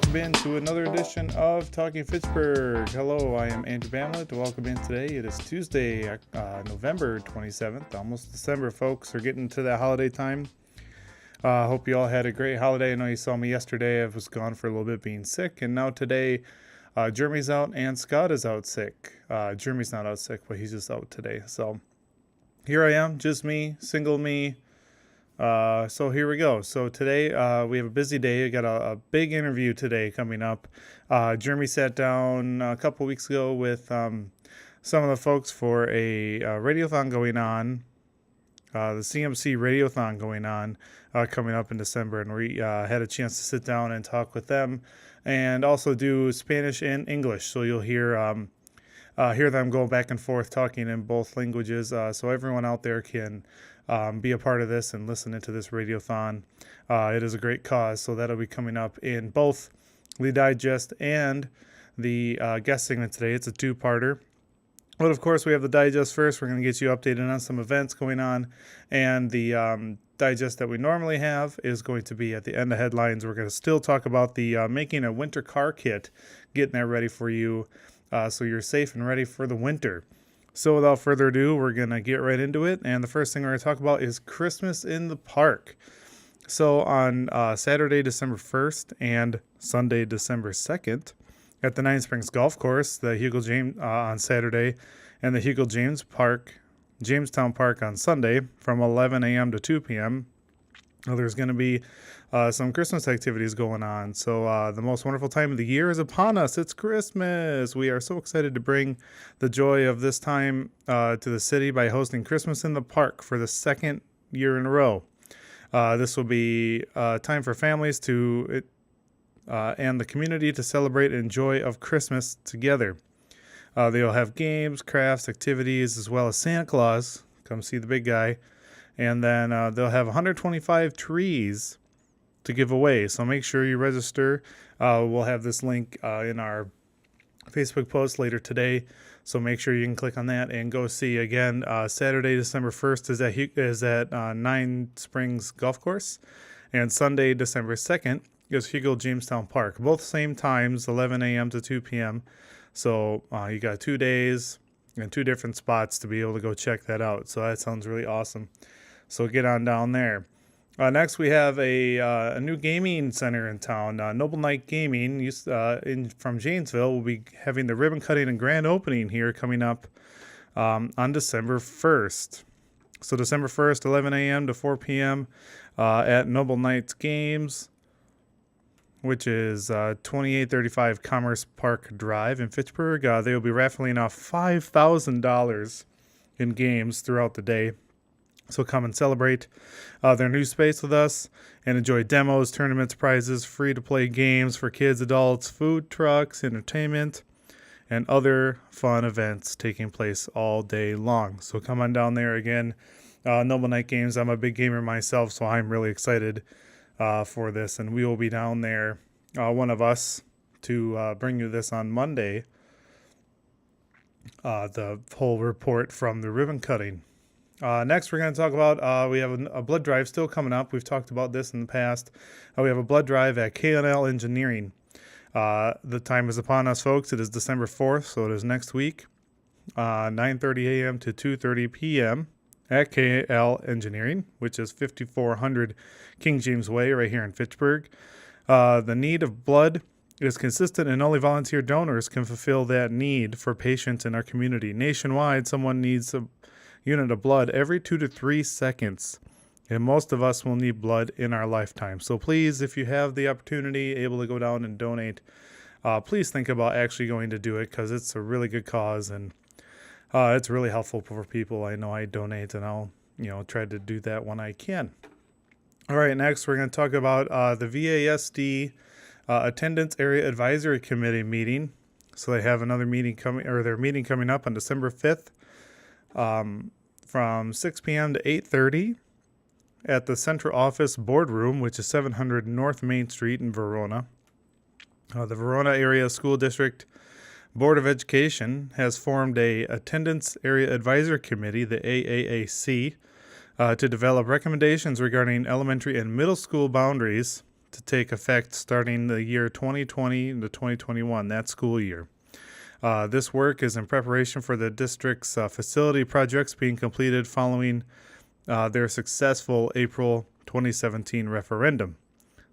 welcome in to another edition of Talking Fitchburg. Hello, I am Andrew Bamlett. Welcome in today. It is Tuesday, November 27th, almost December, folks. We're getting to that holiday time. Hope you all had a great holiday. I know you saw me yesterday. I was gone for a little bit being sick, and now today, Jeremy's out and Scott is out sick. Jeremy's not out sick, but he's just out today. So here I am, just me, single me. So here we go. So today we have a busy day. I got a big interview today coming up. Jeremy sat down a couple weeks ago with some of the folks for a radiothon going on, the CMC radiothon going on, coming up in December. And we had a chance to sit down and talk with them and also do Spanish and English. So you'll hear them go back and forth talking in both languages. So everyone out there can be a part of this and listen into this radiothon. It is a great cause, so that'll be coming up in both the digest and the guest segment today. It's a two-parter. But of course, we have the digest first. We're going to get you updated on some events going on, and the digest that we normally have is going to be at the end of headlines. We're going to still talk about the making a winter car kit, getting that ready for you so you're safe and ready for the winter. So without further ado, we're going to get right into it. And the first thing we're going to talk about is Christmas in the Park. So on Saturday, December 1st and Sunday, December 2nd, at the Nine Springs Golf Course, the Hugo James on Saturday, and the Hugo Jamestown Park on Sunday from 11 a.m. to 2 p.m., there's going to be some Christmas activities going on. So the most wonderful time of the year is upon us. It's Christmas. We are so excited to bring the joy of this time to the city by hosting Christmas in the Park for the second year in a row. This will be time for families to and the community to celebrate and enjoy of Christmas together. They'll have games, crafts, activities, as well as Santa Claus. Come see the big guy. And then they'll have 125 trees to give away. So make sure you register. We'll have this link in our Facebook post later today. So make sure you can click on that and go see. Again, Saturday, December 1st is at Nine Springs Golf Course. And Sunday, December 2nd is Hugo Jamestown Park. Both same times, 11 a.m. to 2 p.m. So you got 2 days and two different spots to be able to go check that out. So that sounds really awesome. So get on down there. Next, we have a new gaming center in town. Noble Knight Gaming from Janesville will be having the ribbon cutting and grand opening here coming up on December 1st. So December 1st, 11 a.m. to 4 p.m. At Noble Knight Games, which is 2835 Commerce Park Drive in Fitchburg. They will be raffling off $5,000 in games throughout the day. So come and celebrate their new space with us and enjoy demos, tournaments, prizes, free-to-play games for kids, adults, food trucks, entertainment, and other fun events taking place all day long. So come on down there again. Noble Knight Games, I'm a big gamer myself, so I'm really excited for this. And we will be down there, one of us, to bring you this on Monday, the whole report from the ribbon cutting. Next, we're going to talk about, we have a blood drive still coming up. We've talked about this in the past. We have a blood drive at K&L Engineering. The time is upon us, folks. It is December 4th, so it is next week, 9:30 a.m. to 2:30 p.m. at K&L Engineering, which is 5400 King James Way right here in Fitchburg. The need of blood is consistent, and only volunteer donors can fulfill that need for patients in our community. Nationwide, someone needs a unit of blood every 2 to 3 seconds, and most of us will need blood in our lifetime. So please, if you have the opportunity, able to go down and donate, please think about actually going to do it, because it's a really good cause, and it's really helpful for people. I know I donate, and I'll try to do that when I can. All right, next we're going to talk about the VASD Attendance Area Advisory Committee meeting. So they have another meeting their meeting coming up on December 5th. From 6 p.m. to 8:30 at the Central Office Boardroom, which is 700 North Main Street in Verona. The Verona Area School District Board of Education has formed a Attendance Area Advisory Committee, the AAAC, to develop recommendations regarding elementary and middle school boundaries to take effect starting the year 2020 to 2021, that school year. This work is in preparation for the district's facility projects being completed following their successful April 2017 referendum.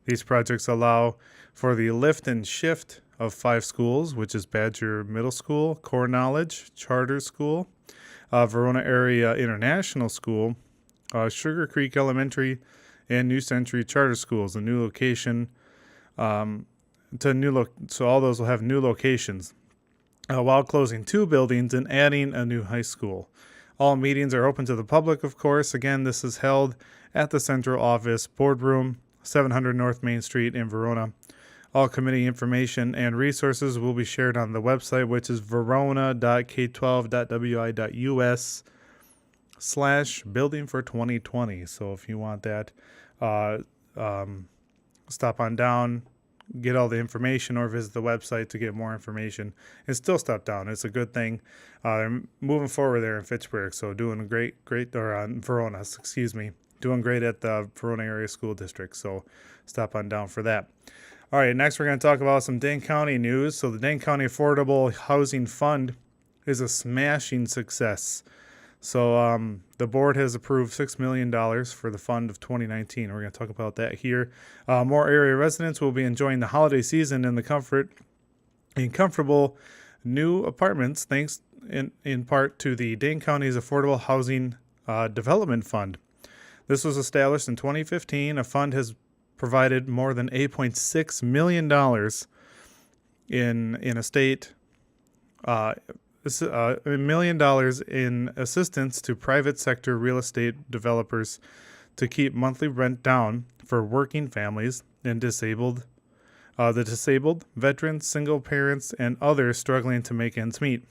These projects allow for the lift and shift of 5 schools, which is Badger Middle School, Core Knowledge, Charter School, Verona Area International School, Sugar Creek Elementary, and New Century Charter Schools. A new location so all those will have new locations, while closing 2 buildings and adding a new high school. All meetings are open to the public, of course. Again, this is held at the central office, boardroom, 700 North Main Street in Verona. All committee information and resources will be shared on the website, which is verona.k12.wi.us/building for 2020. So if you want that, stop on down, get all the information, or visit the website to get more information. And still stop down. It's a good thing. They're moving forward there in Fitchburg. So doing Verona, doing great at the Verona Area School District. So stop on down for that. All right, next we're going to talk about some Dane County news. So the Dane County Affordable Housing Fund is a smashing success. So the board has approved $6 million for the fund of 2019. We're going to talk about that here. More area residents will be enjoying the holiday season in comfortable new apartments, thanks in part to the Dane County's Affordable Housing Development Fund. This was established in 2015. A fund has provided more than $8.6 million in $1 million in assistance to private sector real estate developers to keep monthly rent down for working families and the disabled, veterans, single parents, and others struggling to make ends meet.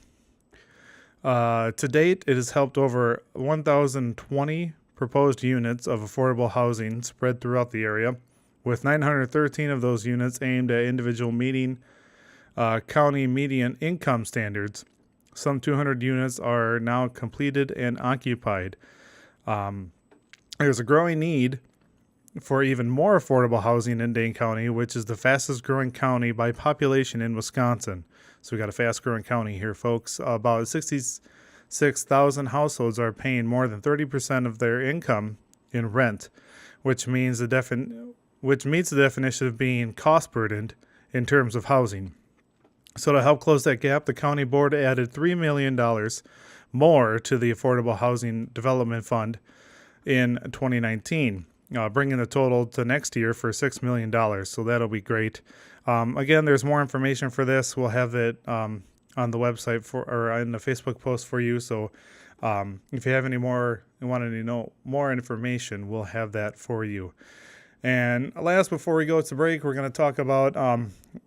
To date, it has helped over 1,020 proposed units of affordable housing spread throughout the area, with 913 of those units aimed at individual meeting county median income standards. Some 200 units are now completed and occupied. There's a growing need for even more affordable housing in Dane County, which is the fastest growing county by population in Wisconsin. So we got a fast growing county here, folks. About 66,000 households are paying more than 30% of their income in rent, which means which meets the definition of being cost burdened in terms of housing. So to help close that gap, the county board added $3 million more to the Affordable Housing Development Fund in 2019, bringing the total to next year for $6 million. So that'll be great. Again, there's more information for this. We'll have it on the website or in the Facebook post for you. So if you have any more, you want to know more information, we'll have that for you. And last, before we go to break, we're going to talk about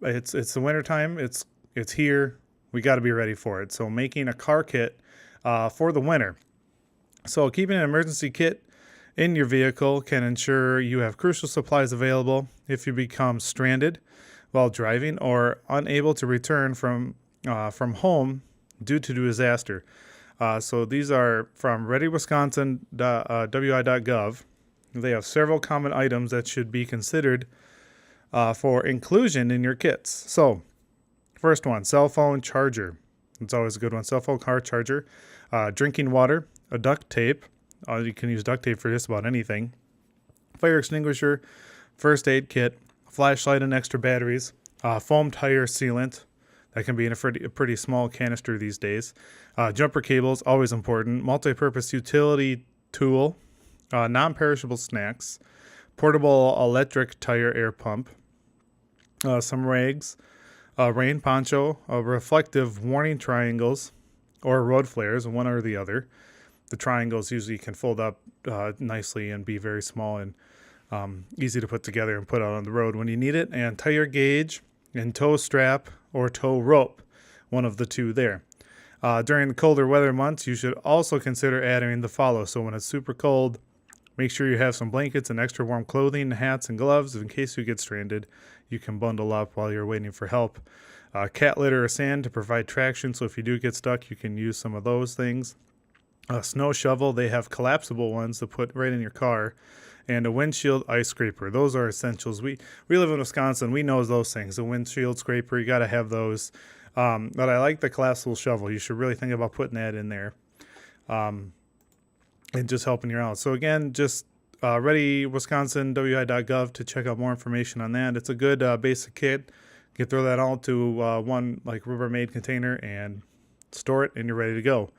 it's the wintertime. It's here. We got to be ready for it. So making a car kit for the winter. So keeping an emergency kit in your vehicle can ensure you have crucial supplies available if you become stranded while driving or unable to return from home due to disaster. So these are from readywisconsin.wi.gov. They have several common items that should be considered for inclusion in your kits. So, first one, cell phone charger. It's always a good one. Cell phone car charger. Drinking water, a duct tape. You can use duct tape for just about anything. Fire extinguisher, first aid kit, flashlight and extra batteries, foam tire sealant. That can be in a pretty small canister these days. Jumper cables, always important. Multi-purpose utility tool. Non-perishable snacks, portable electric tire air pump, some rags, rain poncho, reflective warning triangles, or road flares, one or the other. The triangles usually can fold up nicely and be very small and easy to put together and put out on the road when you need it. And tire gauge and tow strap or tow rope, one of the two there. During the colder weather months, you should also consider adding the follow. So when it's super cold, make sure you have some blankets and extra warm clothing, hats, and gloves in case you get stranded. You can bundle up while you're waiting for help. Cat litter or sand to provide traction, so if you do get stuck, you can use some of those things. A snow shovel, they have collapsible ones to put right in your car, and a windshield ice scraper. Those are essentials. We live in Wisconsin. We know those things. A windshield scraper, you got to have those. But I like the collapsible shovel. You should really think about putting that in there, and just helping you out. So again, just readywisconsinwi.gov to check out more information on that. It's a good basic kit. You can throw that all to one like Rubbermaid container and store it, and you're ready to go.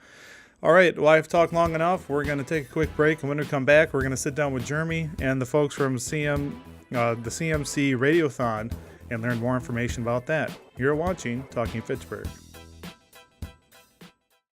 All right, well, I've talked long enough. We're going to take a quick break, and when we come back, we're going to sit down with Jeremy and the folks from the CMC Radiothon and learn more information about that. You're watching Talking Fitchburg.